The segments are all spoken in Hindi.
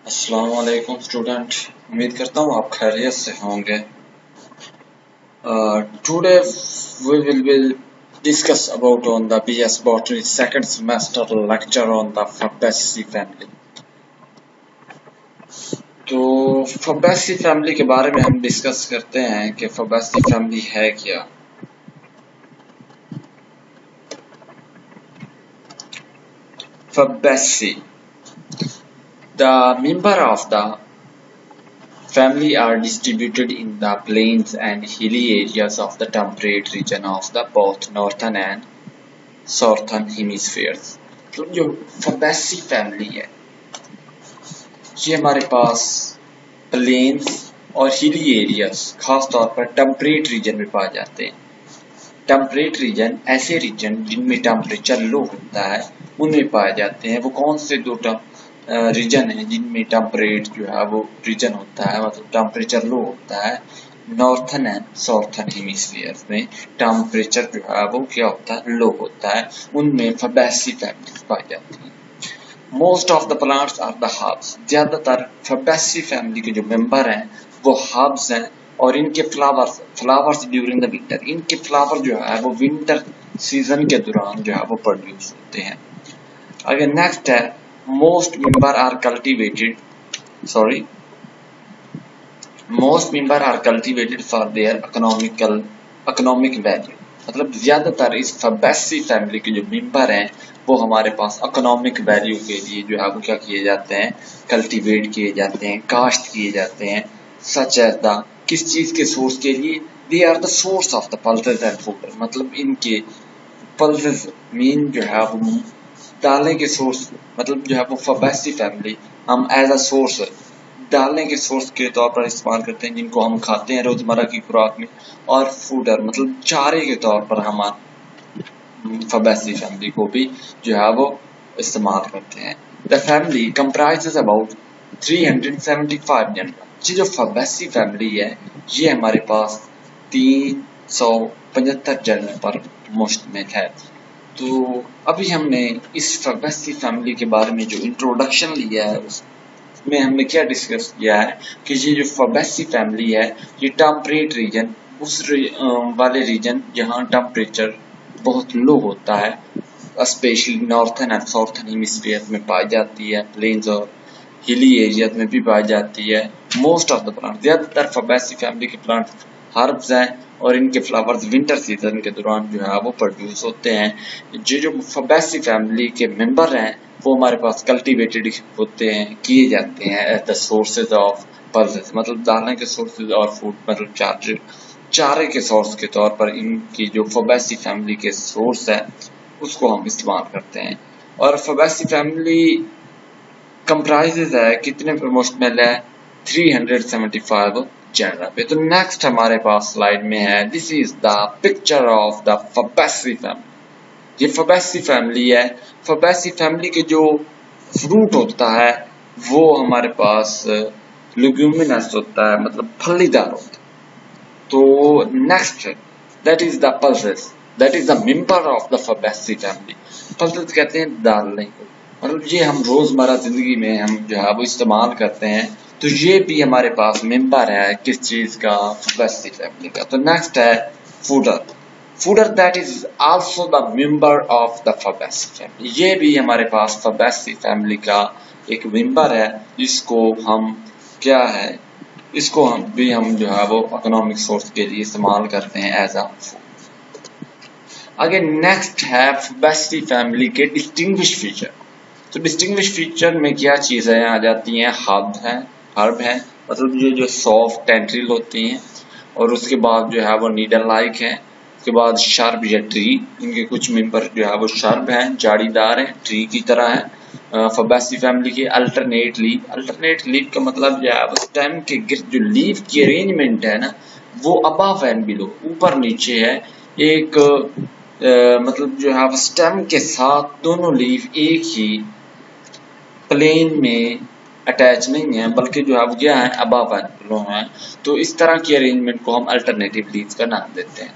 अस्सलाम वालेकुम स्टूडेंट, उम्मीद करता हूँ आप खैरियत से होंगे। Today we will discuss about on the BS Botany second semester lecture on the Fabaceae family। तो Fabaceae family के बारे में हम डिस्कस करते हैं कि Fabaceae family है क्या। Fabaceae, the member of the family are distributed in the plains and hilly areas of the temperate region of the both northern and southern hemispheres। तो जो Fabaceae family है ये हमारे पास प्लेन्स और हिली एरियाज खास तौर पर टेम्परेट रीजन में पाए जाते हैं। टेम्परेट रीजन ऐसे रीजन जिनमें टेम्परेचर लो होता है उनमें पाए जाते हैं। वो कौन से दो रीजन है जिनमें टेम्परेट जो है वो रीजन होता है, मतलब टेम्परेचर लो होता है। नॉर्थन एंड साउथर्न हेमिस्फीयर में टेम्परेचर जो है वो क्या होता है, लो होता है। उनमें Fabaceae फैमिली पाई जाती है। Most of the plants are the herbs, ज्यादातर Fabaceae फैमिली के जो मेंबर हैं वो हर्ब्स हैं और इनके फ्लावर्स ड्यूरिंग द विंटर, इनके फ्लावर जो है वो विंटर सीजन के दौरान जो है वो प्रोड्यूस होते हैं। अगर नेक्स्ट है most member are cultivated for their economic value। मतलब ज्यादातर इस Fabaceae फैमिली के जो मेंबर हैं वो हमारे पास इकोनॉमिक वैल्यू के लिए जो है वो क्या किए जाते हैं, कल्टीवेट किए जाते हैं, काश्त किए जाते हैं। सच एज द, किस चीज के सोर्स के लिए, they are the source of the pulses and food, मतलब इनके पल्सेस मीन जो है वो डालने के सोर्स, मतलब जो है वो Fabaceae फैमिली हम एज अ सोर्स डालने के सोर्स के तौर पर इस्तेमाल करते हैं, जिनको हम खाते हैं रोजमर्रा की खुराक में, और फूडर मतलब चारे के तौर पर हम Fabaceae फैमिली को भी जो है वो इस्तेमाल करते हैं। The family comprises about 375 general. ये जो Fabaceae फैमिली है ये हमारे पास 375 जनरल पर मुश्तमिल है। तो अभी हमने इस Fabaceae फैमिली के बारे में जो इंट्रोडक्शन लिया है उसमें हमने क्या डिस्कस किया है कि ये जो Fabaceae फैमिली है ये टेम्परेट रीजन, उस वाले रीजन जहाँ टेम्परेचर बहुत लो होता है, specially northern and southern hemisphere में पाई जाती है। प्लेन्स और हिली एरिया में भी पाई जाती है। मोस्ट ऑफ द प्लांट, ज्यादातर Fabaceae फैमिली के प्लांट हर्ब्स हैं और इनके फ्लावर्स विंटर सीजन के दौरान जो है वो प्रोड्यूस होते हैं। जो Fabaceae फैमिली के मेंबर हैं वो हमारे पास कल्टीवेटेड होते हैं, किए जाते हैं as the sources of pulses, मतलब दाने के सोर्सेज और फूड, मतलब चारे के सोर्स के तौर पर इनकी जो Fabaceae फैमिली के सोर्स है उसको हम इस्तेमाल करते हैं। और Fabaceae फैमिली कंप्राइजेज है कितने पे मुश्तमिल है, 375 जनरल पे। तो नेक्स्ट हमारे पास स्लाइड में है, this is the picture of the Fabaceae family. ये Fabaceae फैमिली है। Fabaceae फैमिली के जो फ्रूट होता है वो हमारे पास लेग्यूमिनस होता है, मतलब फलीदार होता है। तो next that is the pulses, that is the member of the Fabaceae family. Pulses कहते हैं दालने को, मतलब ये हम रोजमर्रा जिंदगी में हम जो है वो इस्तेमाल करते हैं। तो ये भी हमारे पास मेंबर है किस चीज का, Fabaceae फैमिली का। तो नेक्स्ट है fodder that is also the member of the Fabaceae family. ये भी हमारे पास Fabaceae फैमिली का एक मेंबर है, जिसको हम क्या है, इसको हम जो है वो इकोनॉमिक सोर्स के लिए इस्तेमाल करते हैं एज अ फूड। आगे नेक्स्ट है Fabaceae फैमिली के डिस्टिंग्विश फीचर। तो डिस्टिंग्विश फीचर में क्या चीजें आ जाती हैं, हर्ब है, मतलब ये जो सॉफ्ट टेंड्रिल होती हैं, और उसके बाद जो है वो नीडल लाइक है। उसके बाद शर्ब या ट्री, इनके कुछ मेंबर जो है वो शर्ब हैं, जाड़ीदार हैं, ट्री की तरह है। Fabaceae फैमिली के अल्टरनेट लीफ का मतलब जो है वो स्टेम के गिर्द जो लीफ की अरेंजमेंट है ना वो अबव एंड बिलो, ऊपर नीचे है। एक मतलब जो है वो स्टेम के साथ दोनों लीफ एक ही प्लेन में अटैच नहीं है, बल्कि जो है वो क्या है, अबव एंड बिलो है। तो इस तरह की अरेंजमेंट को हम अल्टरनेटिव लीव्स का नाम देते हैं।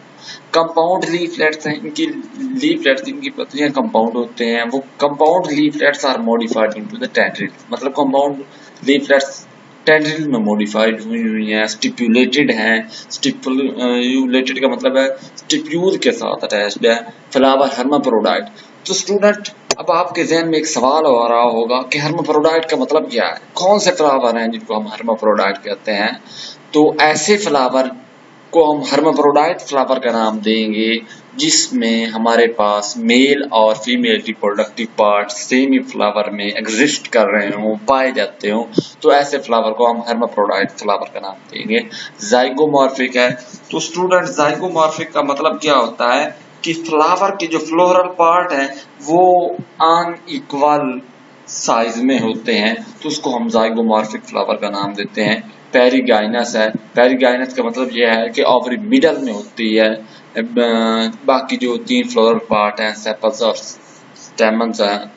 कंपाउंड लीफलेट्स हैं, इनकी लीफलेट्स, इनकी पत्तियां कंपाउंड होते हैं, वो compound leaflets are modified into the tendril, मतलब कंपाउंड लीफलेट्स टेंड्रिल में मॉडिफाइड हुई हुई हैं, स्टिपुलेटेड हैं, स्टिपुलेटेड का मतलब है स्टिप्यूल के साथ अटैच्ड है, फ्लावर हर्माफ्रोडाइट। तो स्टूडेंट अब आपके जहन में एक सवाल हो रहा होगा कि हर्माफ्रोडाइट का मतलब क्या है, कौन से फ्लावर हैं जिनको हम हर्माफ्रोडाइट कहते हैं। तो ऐसे फ्लावर को हम हर्माफ्रोडाइट फ्लावर का नाम देंगे जिसमें हमारे पास मेल और फीमेल रिप्रोडक्टिव पार्ट सेम ही फ्लावर में एग्जिस्ट कर रहे हों, पाए जाते हों, तो ऐसे फ्लावर को हम हर्माफ्रोडाइट फ्लावर का नाम देंगे। जाइगोमॉर्फिक है, तो स्टूडेंट जाइगोमॉर्फिक का मतलब क्या होता है कि फ्लावर के जो फ्लोरल पार्ट है वो अनइक्वल साइज में होते हैं, तो उसको हम जाइगोमॉर्फिक फ्लावर का नाम देते हैं। पेरिगाइनस है, पेरिगाइनस का मतलब यह है कि ओवरी मिडल में होती है, बाकी जो 3 फ्लोरल पार्ट हैं, सेपल्स और स्टेमन्स हैं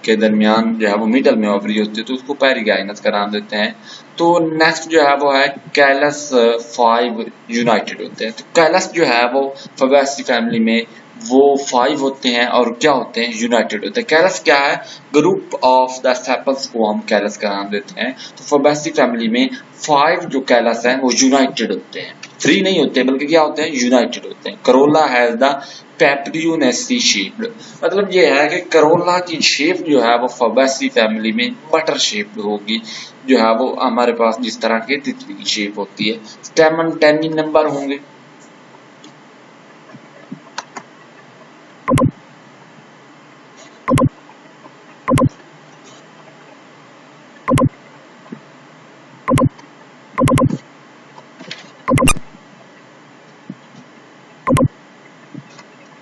के दरमियान जो है वो मिडल में ओवरी होती है, तो उसको पेरिगाइनस का नाम देते हैं। तो नेक्स्ट जो है वो है कैलस 5 यूनाइटेड होते हैं। तो कैलस जो है वो फबैसी फैमिली में वो 5 होते हैं और क्या होते हैं, यूनाइटेड होते हैं। कैलस क्या है, ग्रुप ऑफ द सेपल्स को हम कैलस का नाम देते हैं। तो फबैसी फैमिली में 5 जो कैलस हैं वो यूनाइटेड होते हैं, फ्री नहीं होते बल्कि क्या होते हैं, यूनाइटेड होते हैं। करोला हैज द पेप्रियोनेसी शेप्ड, मतलब ये है कि करोला की शेप जो है वो फबैसी फैमिली में बटर शेप्ड होगी, जो है वो हमारे पास जिस तरह के तितली की शेप होती है। स्टेमन 10 नंबर होंगे।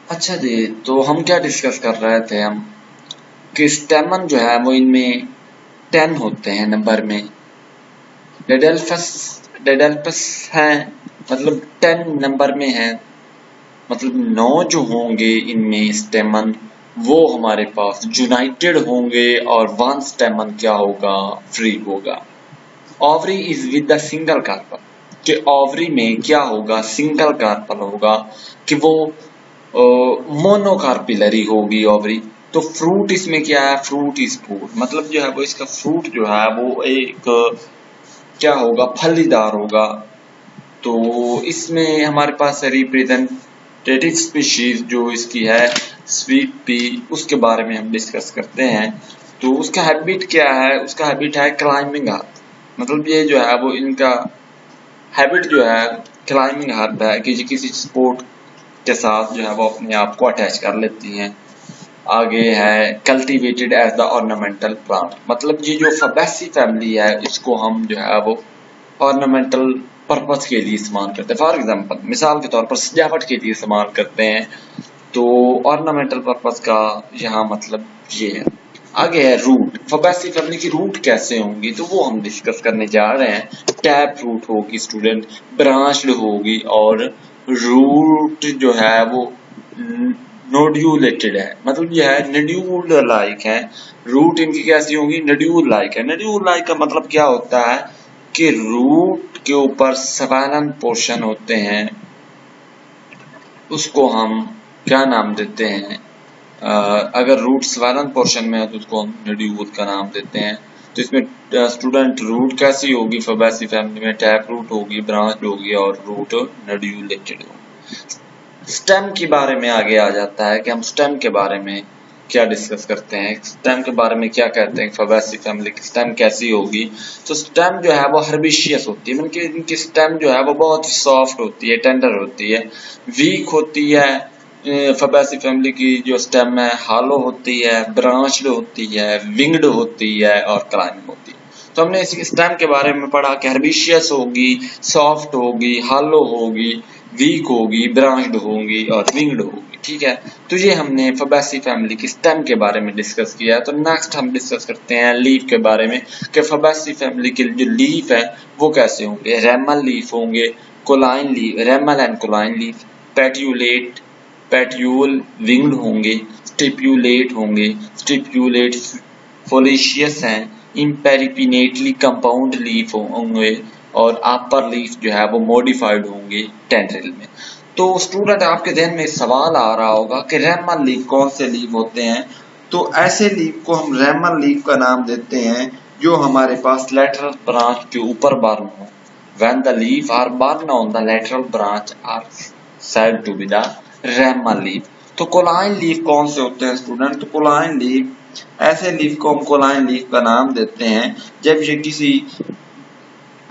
अच्छा जी, तो हम क्या डिस्कस कर रहे थे हम कि स्टेमन जो है वो इनमें 10 होते हैं नंबर में। डेडेल्फस है मतलब 10 नंबर में है, मतलब 9 जो होंगे इनमें स्टेमन वो हमारे पास यूनाइटेड होंगे और 1 स्टेमन क्या होगा, फ्री होगा। Ovary is with the single carpel, कि ओवरी में क्या होगा, सिंगल कार्पल होगा, कि वो मोनोकार्पिलरी होगी ओवरी। तो फ्रूट इसमें क्या है, फ्रूट इज फ्रूट, मतलब जो है वो इसका फ्रूट जो है वो एक क्या होगा, फलीदार होगा। तो इसमें हमारे पास रिप्रेजेंटेटिव स्पीशीज जो इसकी है स्वीट पी, उसके बारे में हम डिस्कस करते हैं। तो उसका हैबिट क्या है, उसका हैबिट है क्लाइंबिंग हर्ब, मतलब ये जो है वो इनका हैबिट जो है क्लाइंबिंग हर्ब है कि किसी स्पोर्ट के साथ जो है वो अपने आप को अटैच कर लेती हैं। आगे है cultivated as the ornamental plant, मतलब ये जो फबैसी फैमिली है इसको हम जो है वो ऑर्नामेंटल पर्पस के लिए इस्तेमाल करते हैं। फॉर एग्जांपल, मिसाल के तौर पर सजावट के लिए इस्तेमाल करते हैं, तो ऑर्नामेंटल पर्पस का यहाँ मतलब ये है। आगे है रूट, फबैसी फैमिली की रूट कैसे होंगी तो वो हम डिस्कस करने जा रहे हैं। टैप रूट होगी स्टूडेंट, ब्रांच्ड होगी, और रूट जो है वो नोड्यूलेटेड है, मतलब यह है नड्यूल लाइक है। रूट इनकी कैसी होंगी, नड्यूल लाइक है। नड्यूल लाइक का मतलब क्या होता है कि रूट के ऊपर सवालन पोर्शन होते हैं, उसको हम क्या नाम देते हैं, अगर रूट सवालन पोर्शन में है तो उसको हम नड्यूल का नाम देते हैं। तो इसमें स्टूडेंट रूट कैसी होगी, फबैसी फैमिली में टैप रूट होगी, ब्रांच होगी और रूट नड्यूलेटेड होगी। स्टेम के बारे में आगे आ जाता है कि हम स्टेम के बारे में क्या डिस्कस करते हैं, स्टेम के बारे में क्या कहते हैं, फबैसी फैमिली की स्टेम कैसी होगी। तो स्टेम जो है वो हर्बिशियस होती है, मतलब इनकी स्टेम जो है वो बहुत ही सॉफ्ट होती है, टेंडर होती है, वीक होती है। फबैसी फैमिली की जो स्टेम है हालो होती है, ब्रांच्ड होती है, विंग्ड होती है और क्लाइंबिंग होती है। तो हमने इसी स्टेम के बारे में पढ़ा कि हर्बिशियस होगी, सॉफ्ट होगी, हालो होगी, वीक होगी, ब्रांच्ड होगी और विंग्ड होगी। ठीक है, तो ये हमने फबैसी फैमिली की स्टेम के बारे में डिस्कस किया है। तो नेक्स्ट हम डिस्कस करते हैं लीफ के बारे में कि फबैसी फैमिली के जो लीफ है वो कैसे होंगे। रेमल लीफ होंगे, cauline leaf, ramal and cauline leaf, petiolate, petiole winged होंगे, स्टिप्यूलेट होंगे, स्टिप्यूलेट फोलिशियस हैं, इम्पेरिपिनेटली कंपाउंड लीफ होंगे और अपर लीफ जो है वो मॉडिफाइड होंगे टेंड्रिल में। तो स्टूडेंट आपके ध्यान में सवाल आ रहा होगा कि रैमल लीफ कौन से लीफ होते हैं। तो ऐसे लीफ को हम रैमल लीफ का नाम देते हैं जो हमारे पास लेटरल ब्रांच के ऊपर बर्न हो। When the leaf are borne on the lateral branch are said to be the ramal leaf। तो कोलाइन लीफ कौन से होते हैं स्टूडेंट? तो कोलाइन लीफ, ऐसे लीफ को हम कोलाइन लीफ का नाम देते हैं जब ये किसी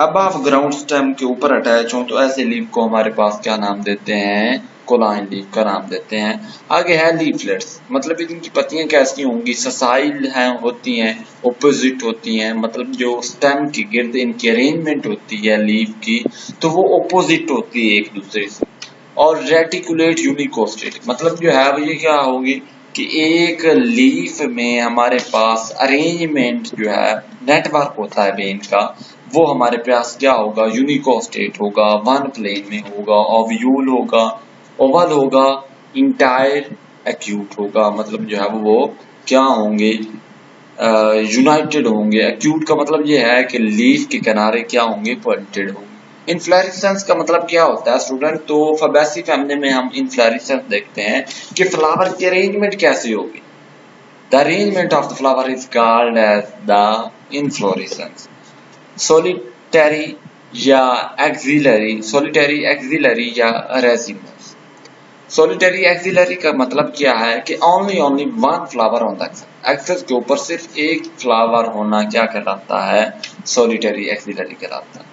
अबव ग्राउंड स्टेम के ऊपर अटैच हो, तो ऐसे लीफ को हमारे पास क्या नाम देते हैं? कोलाइन लीफ का नाम देते हैं। आगे है लीफलेट्स, मतलब इनकी पत्तियां कैसी होंगी? ससाइल हैं, होती हैं, ओपोजिट होती हैं, मतलब जो स्टेम के गिर्द इनकी अरेंजमेंट होती है लीफ की, तो वो ओपोजिट होती है एक दूसरे से। और रेटिकुलेट यूनिकोस्टेट, मतलब जो है वो ये क्या होगी कि एक लीफ में हमारे पास अरेंजमेंट जो है, नेटवर्क होता है वेन का, वो हमारे पास क्या होगा? यूनिकोस्टेट होगा, वन प्लेन में होगा, ओव्यूल होगा, ओवल होगा, इंटायर एक्यूट होगा, मतलब जो है वो क्या होंगे? यूनाइटेड होंगे। एक्यूट का मतलब ये है कि लीफ के किनारे क्या होंगे? पॉइंटेड होंगे। इनफ्लोरेसेंस का मतलब क्या होता है स्टूडेंट? तो फैबेसी फैमिली में हम इनफ्लोरेसेंस देखते हैं कि फ्लावर की अरेंजमेंट कैसी होगी। The arrangement of the flower is called as the inflorescence. Solitary या एक्सिलरी, सोलिटरी, एक्सिलरी या रेजिमस। सोलिटरी एक्सिलरी का मतलब क्या है कि only one flower on the axis के ऊपर सिर्फ एक फ्लावर होना क्या कहलाता है? सोलिटरी एक्सिलरी कहलाता है।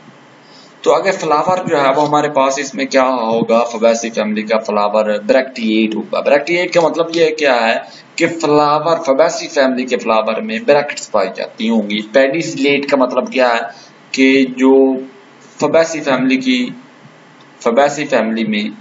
तो अगर फ्लावर जो है वो हमारे पास इसमें क्या होगा? फैबेसी फैमिली का फ्लावर ब्रैक्टिएट होगा। ब्रैक्टिएट का मतलब ये क्या है कि फ्लावर, फैबेसी फैमिली के फ्लावर में ब्रैक्ट्स पाई जाती होंगी। पेडिसलेट का मतलब क्या है कि जो फैबेसी फैमिली में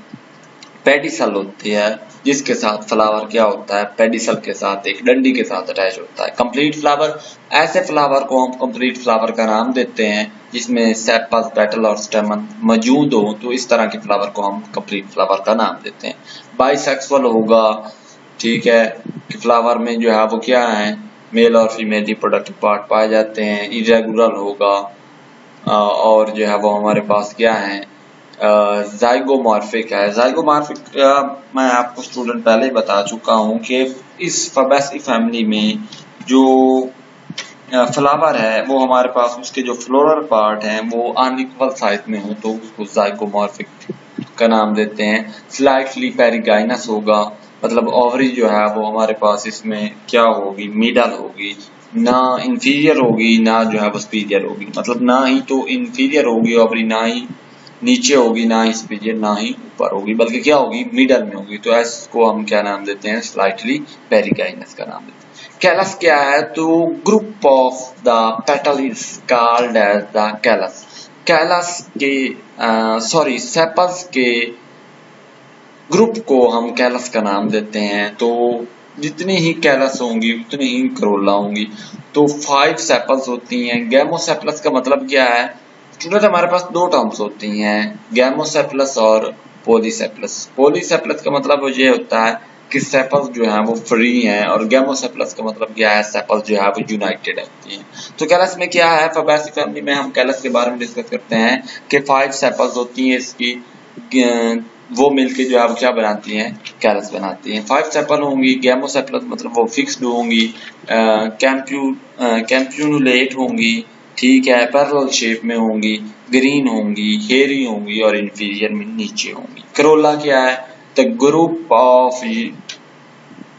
पेडिसल होती है, जिसके साथ फ्लावर क्या होता है? पेडिसल के साथ एक डंडी के साथ अटैच होता है। कंप्लीट फ्लावर, ऐसे फ्लावर को हम कंप्लीट फ्लावर का नाम देते हैं जिसमें सेपल्स, पेटल और स्टेमन मौजूद हो, तो इस तरह के फ्लावर को हम कंप्लीट फ्लावर का नाम देते हैं। बाइसेक्सुअल होगा, ठीक है, कि फ्लावर में जो है वो क्या है? मेल और फीमेल रिप्रोडक्टिव पार्ट पाए जाते हैं। इरेगुलर होगा, और जो है वो हमारे पास क्या है? जाइगोमॉर्फिक है। जाइगोमॉर्फिक मैं आपको स्टूडेंट पहले ही बता चुका हूँ कि इस फैबेसी फैमिली में जो फ्लावर है वो हमारे पास, उसके जो फ्लोरल पार्ट हैं वो अनइक्वल साइज में हो, तो उसको जाइगोमॉर्फिक का नाम देते हैं। स्लाइटली पेरिगाइनस होगा, मतलब ओवरी जो है वो हमारे पास इसमें क्या होगी? मिडल होगी, ना इंफीरियर होगी ना जो है वो सुपीरियर होगी, मतलब ना ही तो इंफीरियर होगी ओवरी, ना ही नीचे होगी, ना ही सुपीरियर ना ही ऊपर होगी, बल्कि क्या होगी? मिडल में होगी। तो इसको हम क्या नाम देते हैं? स्लाइटली पेरिगाइनस का नाम देते हैं। कैलस क्या है? तो group of the petal is called as the calyx. Calyx के सेपल्स के ग्रुप को हम कैलस का नाम देते हैं। तो जितनी ही कैलस होंगी उतनी ही करोला होंगी। तो 5 सेपल्स होती हैं। गैमोसेपलस का मतलब क्या है स्टूडेंट? हमारे पास 2 टर्म्स होती हैं, गैमोसेपलस और पॉलीसेपलस। पॉलीसेपलस का मतलब ये होता है कि सेपल्स जो है वो फ्री हैं, और गैमोसेपलस का मतलब क्या है? सेपल्स जो है वो यूनाइटेड होती हैं। तो कैलस में क्या है? फैबेसी फैमिली में हम कैलस के बारे में डिस्कस करते हैं कि 5 सेपल्स होती हैं इसकी, वो मिलके जो है वो क्या बनाती हैं? कैलस बनाती हैं। 5 सेपल होंगी। गैमोसेपलस मतलब वो फिक्स्ड होंगी, कैम्प्यूनुलेट होंगी, ठीक है, पैरेलल शेप में होंगी, ग्रीन होंगी, हेयरी होंगी और इंफीरियर में नीचे होंगी। करोला क्या है? The group of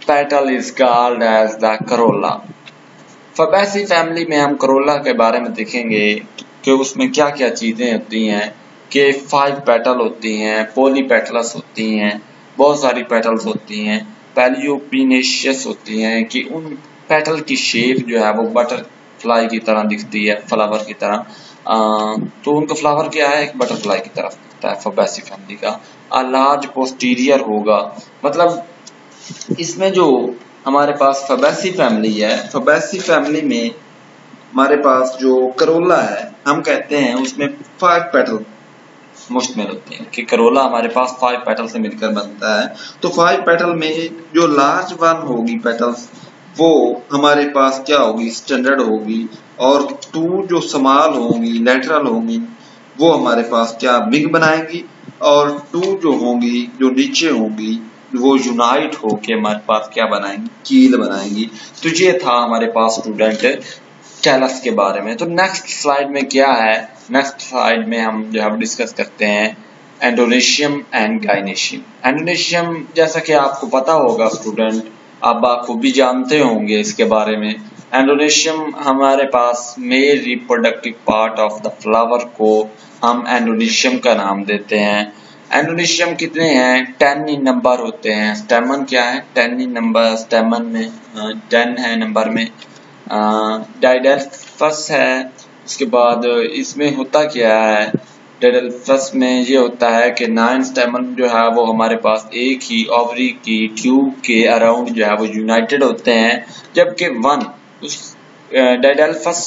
petal is called as the corolla. Fabaceae family में हम करोला के बारे में देखेंगे कि उसमें क्या क्या चीजें होती हैं, कि 5 पेटल होती हैं, पॉलीपेटलस होती हैं, बहुत सारी पेटल्स होती हैं, पैलियोपिनेशियस होती हैं, कि उन पेटल की शेप जो है वो बटरफ्लाई की तरह दिखती है, फ्लावर की तरह। तो उनका फ्लावर क्या है? एक बटरफ्लाई की तरफ दिखता है फैबेसी फैमिली का। लार्ज पोस्टीरियर होगा, मतलब इसमें जो हमारे पास फैबेसी फैमिली है, फैबेसी फैमिली में हमारे पास जो करोला है हम कहते हैं उसमें 5 पेटल मुश्तमिल होते हैं, कि करोला हमारे पास 5 पेटल से मिलकर बनता है। तो 5 पेटल में जो लार्ज वन होगी पेटल्स, वो हमारे पास क्या होगी? स्टैंडर्ड होगी, और 2 जो स्मॉल होंगी, लेटरल होंगी, वो हमारे पास क्या विंग बनाएंगी, और 2 जो होंगी जो नीचे होंगी वो यूनाइट होके हमारे पास क्या बनाएंगी, कील बनाएंगी। तो ये था हमारे पास स्टूडेंट कैलस के बारे में। तो नेक्स्ट स्लाइड में क्या है, नेक्स्ट स्लाइड में हम जो है डिस्कस करते हैं एंडोनेशियम एंड गायनेशियम। एंडोनेशियम जैसा कि आपको पता होगा स्टूडेंट, आप बखूबी जानते होंगे इसके बारे में। एंडोनेशियम हमारे पास male reproductive part of the flower को हम एंडोनेशियम का नाम देते हैं। एंडोनेशियम कितने हैं, 10 इन नंबर होते हैं। स्टेमन क्या है, 10 इन नंबर, स्टेमन में 10 है नंबर में। डाइडेल्फस है। उसके बाद इसमें होता क्या है, डाइडेल्फस में ये होता है कि 9 स्टेमन जो है वो हमारे पास एक ही ओवरी की ट्यूब के अराउंड जो है वो यूनाइटेड होते हैं, जबकि 1 उस डाइडेल्फस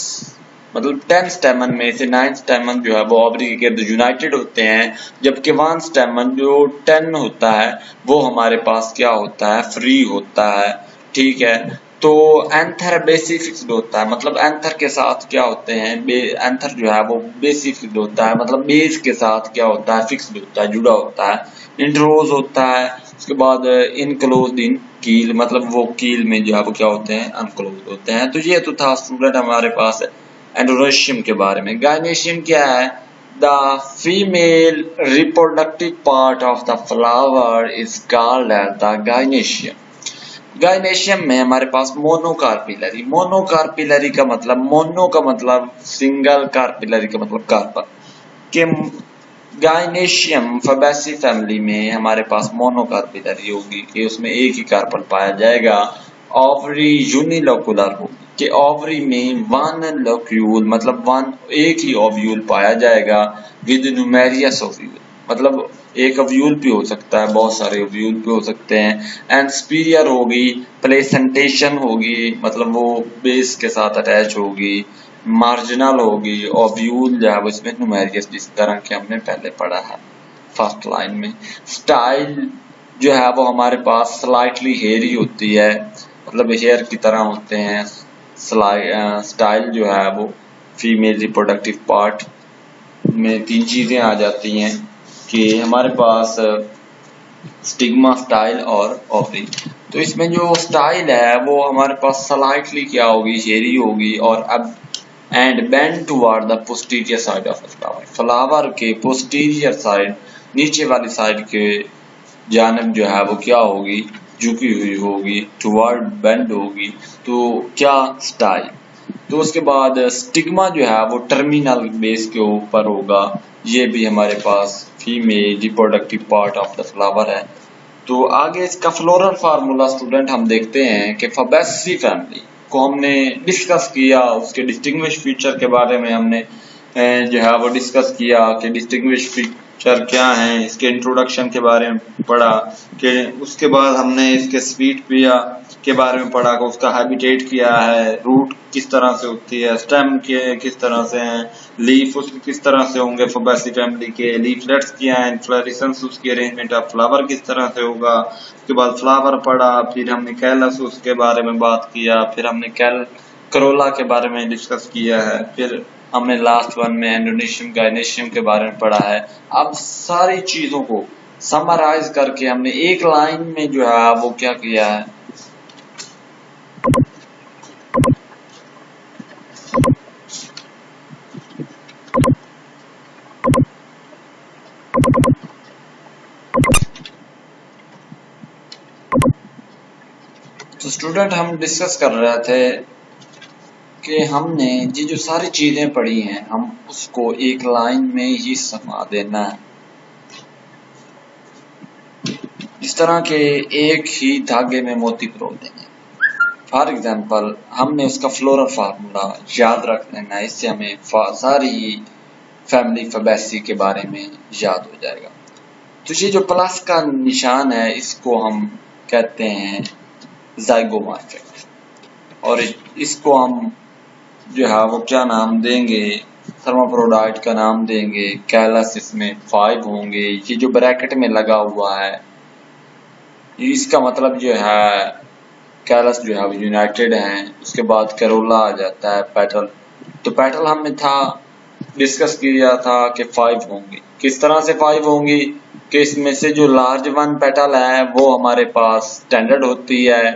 मतलब 10 स्टेमन में से 9 स्टेमन जो है वो ओवरी के गिर्द यूनाइटेड होते हैं, जबकि 1 स्टेमन जो 10 होता है वो हमारे पास क्या होता है, फ्री होता है। ठीक है, तो एंथर बेसी फिक्स्ड होता है, मतलब एंथर के साथ क्या होते हैं, एंथर जो है वो बेसी फिक्स्ड होता है, मतलब बेस के साथ क्या होता है, फिक्स्ड होता है, जुड़ा होता है। इंट्रोज होता है, उसके बाद इनक्लोज्ड इन कील, मतलब वो कील में जो है वो क्या होते हैं, अनक्लोज्ड होते हैं। तो ये तो था स्टूडेंट हमारे पास एंडोनेशियम के बारे में। गायनेशियम क्या है, the female reproductive part of the flower is called as the gynoecium. Gynoecium में हमारे पास मोनोकार्पिलरी, मोनोकार्पिलरी का मतलब, मोनो का मतलब सिंगल, कार्पिलरी का मतलब कार्पल के। गायनेशियम फैबेसी फैमिली में हमारे पास मोनोकार्पिलरी होगी कि उसमें एक ही कार्पल पाया जाएगा। ओवरी यूनिलोकुलर होगी कि ओवरी में 1 लोक्यूल मतलब 1 एक ही ओव्यूल पाया जाएगा, विद न्यूमेरियस ओव्यूल, मतलब एक ओव्यूल भी हो सकता है, बहुत सारे ओव्यूल भी हो सकते हैं। एंड सुपीरियर होगी, प्लेसेंटेशन होगी, मतलब वो बेस के साथ अटैच होगी। मार्जिनल होगी, ओव्यूल जो है वो इसमें न्यूमेरियस, जिस तरह के हमने पहले पढ़ा है फर्स्ट लाइन में। स्टाइल जो है वो हमारे पास स्लाइटली हेयरी होती है, मतलब हेयर की तरह होते हैं। स्टाइल जो है वो फीमेल रिप्रोडक्टिव पार्ट में 3 चीजें आ जाती हैं कि हमारे पास स्टिग्मा, स्टाइल और ओवरी। तो इसमें जो स्टाइल है वो हमारे पास स्लाइटली क्या होगी, हेयरी होगी, और अब and bend toward the posterior side of the flower, flower के पोस्टीरियर साइड, नीचे वाली साइड के जानब जो है वो क्या होगी, झुकी हुई होगी, टुवर्ड बेंड होगी। तो क्या, स्टाइल। तो उसके बाद स्टिग्मा जो है वो टर्मिनल बेस के ऊपर होगा, ये भी हमारे पास female reproductive part of the flower है। तो आगे इसका फ्लोरल फार्मूला स्टूडेंट हम देखते हैं कि फैबेसी फैमिली को हमने डिस्कस किया, उसके डिस्टिंग्विश फीचर के बारे में हमने जो है वो डिस्कस किया कि डिस्टिंग्विश फीचर क्या हैं, इसके इंट्रोडक्शन के बारे में पढ़ा, कि उसके बाद हमने इसके स्वीट पिया के बारे में पढ़ा कि उसका हैबिटेट क्या है, रूट किस तरह से होती है, स्टेम के किस तरह से हैं, लीफ उसके किस तरह से होंगे फैबेसी फैमिली के, लीफलेट्स क्या हैं, इन्फ्लोरेसेंस उसकी अरेंजमेंट ऑफ फ्लावर किस तरह से होगा। उसके बाद फ्लावर पढ़ा, फिर हमने कैलस उसके बारे में बात किया, फिर हमने करोला के बारे में डिस्कस किया है, फिर हमने लास्ट वन में एंडोनेशियम गायनेशियम के बारे में पढ़ा है। अब सारी चीजों को समराइज करके हमने एक लाइन में जो है वो क्या किया है, तो स्टूडेंट हम डिस्कस कर रहे थे कि हमने ये जो सारी चीजें पढ़ी हैं हम उसको एक लाइन में ही समा देना है, इस तरह के एक ही धागे में मोती पिरो देंगे। फॉर एग्जांपल हमने उसका फ्लोरल फार्मूला याद रख लेना है, इससे हमें सारी फैमिली फैबेसी के बारे में याद हो जाएगा। तो ये जो प्लस का निशान है इसको हम कहते हैं ज़ाइगोमॉर्फिक, और इसको हम जो है वो क्या नाम देंगे, थर्माप्रोडाइट का नाम देंगे। कैलस इसमें 5 होंगे, ये जो ब्रैकेट में लगा हुआ है इसका मतलब जो है कैलस जो है वो यूनाइटेड हैं। उसके बाद करोला आ जाता है, पेटल। तो पेटल हमें था डिस्कस किया था कि 5 होंगी। किस तरह से 5 होंगी कि इसमें से जो लार्ज वन पेटल है वो हमारे पास स्टैंडर्ड होती है,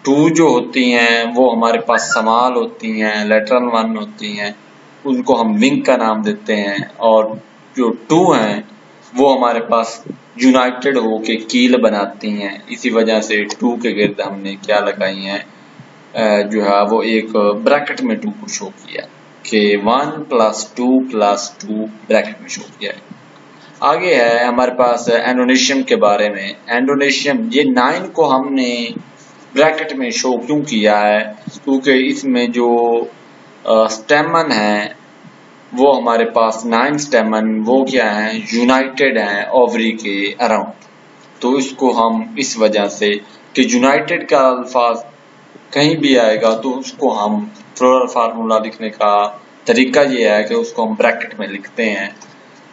2 जो होती हैं वो हमारे पास स्मॉल होती हैं, लेटरल वन होती हैं, उनको हम विंग का नाम देते हैं, और जो 2 हैं वो हमारे पास यूनाइटेड होके कील बनाती हैं। इसी वजह से 2 के गिर्द हमने क्या लगाई हैं, जो है वो एक ब्रैकेट में 2 को शो किया कि 1 + 2 + 2 ब्रैकेट में शो किया है। आगे है हमारे पास एंडोनेशियम के बारे में। एंडोनेशियम ये 9 को हमने ब्रैकेट में शो क्यों किया है, क्योंकि इसमें जो स्टेमन है वो हमारे पास 9 स्टेमन वो क्या है, यूनाइटेड हैं ओवरी के अराउंड। तो इसको हम इस वजह से कि यूनाइटेड का अल्फाज कहीं भी आएगा तो उसको हम फ्लोरल फार्मूला लिखने का तरीका ये है कि उसको हम ब्रैकेट में लिखते हैं,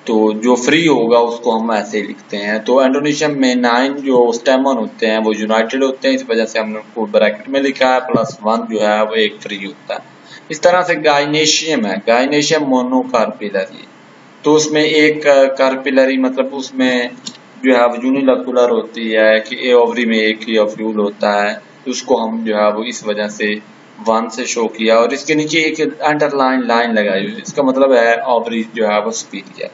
तो जो फ्री होगा उसको हम ऐसे ही लिखते हैं। तो एंडोनेशियम में 9 जो स्टेमन होते हैं वो यूनाइटेड होते हैं, इस वजह से हमने उनको ब्रैकेट में लिखा है, +1 जो है वो एक फ्री होता है। इस तरह से गाइनेशियम है, गाइनेशियम मोनोकार्पिलरी, तो उसमें एक कार्पिलरी मतलब उसमें जो है वो यूनिलैकुलर होती है कि ए ओवरी में एक ही ओव्यूल होता है, तो उसको हम जो है वो इस वजह से 1 से शो किया, और इसके नीचे एक अंडरलाइन लाइन लगाई हुई, इसका मतलब है ओवरी जो है वो सुपीरियर।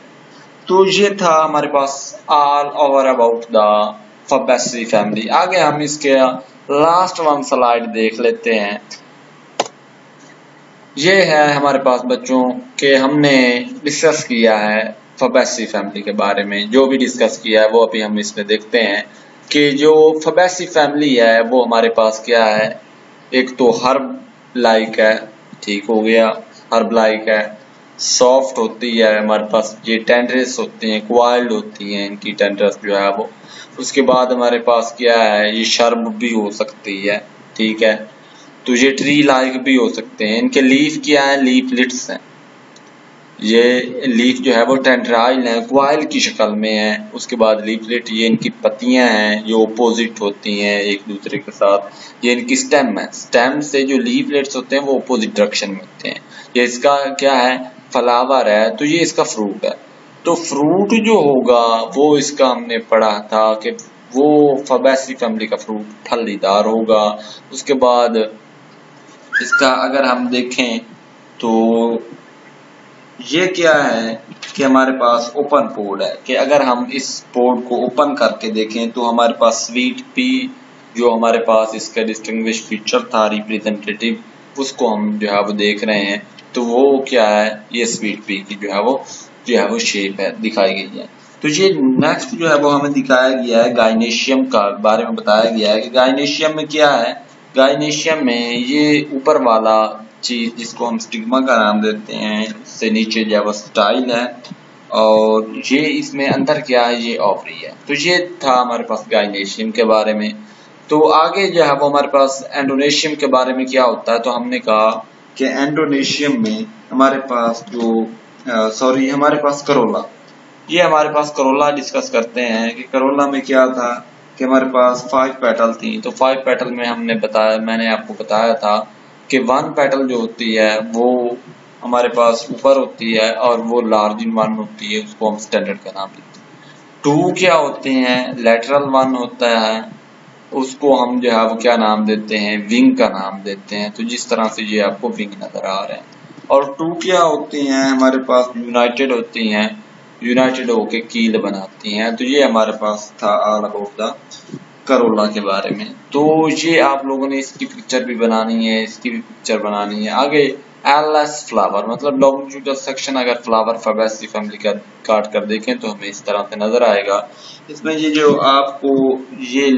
तो ये था हमारे पास all over about the Fabaceae family. आगे हम इसके लास्ट वन स्लाइड देख लेते हैं। ये है हमारे पास बच्चों के हमने डिस्कस किया है फैबेसी फैमिली के बारे में, जो भी डिस्कस किया है वो अभी हम इसमें देखते हैं कि जो फैबेसी फैमिली है वो हमारे पास क्या है, एक तो हर्ब लाइक है, ठीक हो गया, हर्ब लाइक है, सॉफ्ट होती है हमारे पास, ये टेंडरस होती हैं, क्वाइल्ड होती हैं, इनकी टेंडरस जो है वो। उसके बाद हमारे पास क्या है, ये शर्ब भी हो सकती है, ठीक है, तो ये ट्री लाइक भी हो सकते हैं। इनके लीफ क्या है, लीफलेट्स हैं, ये लीफ जो है वो टेंड्राइल है, क्वाइल की शक्ल में है। उसके बाद लीफलेट, ये इनकी पत्तियां हैं जो अपोजिट होती हैं एक दूसरे के साथ। ये इनकी स्टेम है, स्टेम से जो लीफलेट्स होते हैं वो अपोजिट डायरेक्शन में होते हैं। ये इसका क्या है, फ्लावर है, तो ये इसका फ्रूट है। तो फ्रूट जो होगा वो इसका हमने पढ़ा था कि वो फैबेसी फैमिली का फ्रूट फलीदार होगा। उसके बाद इसका अगर हम देखें तो ये क्या है कि हमारे पास ओपन पोड है, कि अगर हम इस पोड को ओपन करके देखें तो हमारे पास स्वीट पी जो हमारे पास इसका डिस्टिंग्विश फीचर था रिप्रेजेंटेटिव, उसको हम जो है वो देख रहे हैं। तो वो क्या है, ये स्वीट पी की जो है वो शेप है, दिखाई गई है। तो ये नेक्स्ट जो है वो हमें दिखाया गया है, गाइनेशियम का बारे में बताया गया है कि गाइनेशियम में क्या है, गाइनेशियम में ये ऊपर वाला चीज जिसको हम स्टिग्मा का नाम देते हैं, इससे नीचे जो है वो स्टाइल है, और ये इसमें अंदर क्या है, ये ओवरी है। तो ये था हमारे पास गाइनेशियम के बारे में। तो आगे जो है वो हमारे पास एंडोनेशियम के बारे में क्या होता है, तो हमने कहा कि एंडोनेशियम में हमारे पास जो हमारे पास करोला, ये हमारे पास करोला डिस्कस करते हैं कि करोला में क्या था कि हमारे पास 5 पेटल थी। तो 5 पेटल में मैंने आपको बताया था कि 1 पेटल जो होती है वो हमारे पास ऊपर होती है और वो लार्ज इन 1 होती है, उसको हम स्टैंडर्ड का नाम देते हैं। 2 क्या होते हैं, लेटरल 1 होता है, उसको हम जो है वो क्या नाम देते हैं, विंग का नाम देते हैं। तो जिस तरह से ये आपको विंग नजर आ रहे हैं। और 2 क्या होती हैं, हमारे पास यूनाइटेड होती हैं, यूनाइटेड होके कील बनाती हैं। तो ये हमारे पास था ऑल अबाउट द करोला के बारे में। तो ये आप लोगों ने इसकी पिक्चर भी बनानी है, इसकी भी पिक्चर बनानी है। आगे एलएस फ्लावर मतलब लॉन्गिट्यूडल सेक्शन, अगर फ्लावर फैबेसी फैमिली का काट कर देखें तो हमें इस तरह से नजर आएगा। इसमें ये जो आपको ये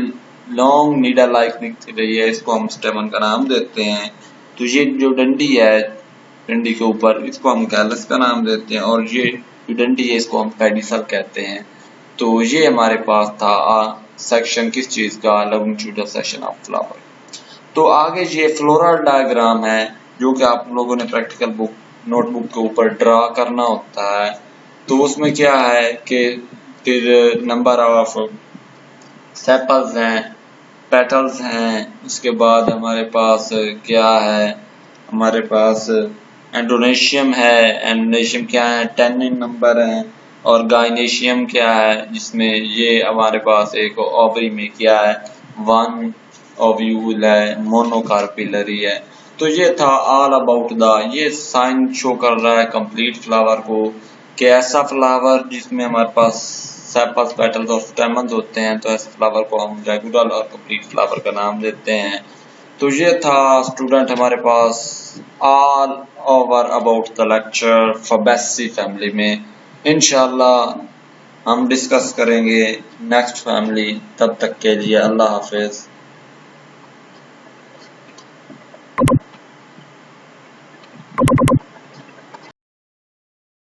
लॉन्ग नीडल लाइक दिख रही है, इसको हम स्टेमन का नाम देते हैं। तो ये जो डंडी है, डंडी के ऊपर, इसको हम कैलस का नाम देते हैं, और ये जो डंडी है इसको हम पेडिसल कहते हैं। तो ये हमारे पास था सेक्शन किस चीज का, लॉन्गिट्यूडल सेक्शन ऑफ फ्लावर। तो आगे ये फ्लोरल डायग्राम है जो कि आप लोगों ने प्रैक्टिकल बुक नोटबुक के ऊपर ड्रा करना होता है। तो उसमें क्या है कि फिर नंबर ऑफ सेपल्स हैं, पेटल्स हैं, उसके बाद हमारे पास क्या है, हमारे पास एंडोनेशियम है। एंडोनेशियम क्या है, 10 इन नंबर है। और गाइनेशियम क्या है, जिसमें ये हमारे पास एक ओवरी में क्या है, 1 ओव्यूल है, मोनोकार्पिलरी है। तो ये था ऑल अबाउट ये साइन शो कर रहा है कंप्लीट फ्लावर को, कि ऐसा फ्लावर जिसमें हमारे पास सेपल्स, पेटल्स और स्टेमन्स होते हैं, तो ऐसे फ्लावर को हम रेगुलर और कंप्लीट फ्लावर का नाम देते हैं। तो ये था स्टूडेंट हमारे पास all over about the lecture Fabaceae family में। इंशाल्लाह हम डिस्कस करेंगे नेक्स्ट फैमिली। तब तक के लिए अल्लाह हाफिज।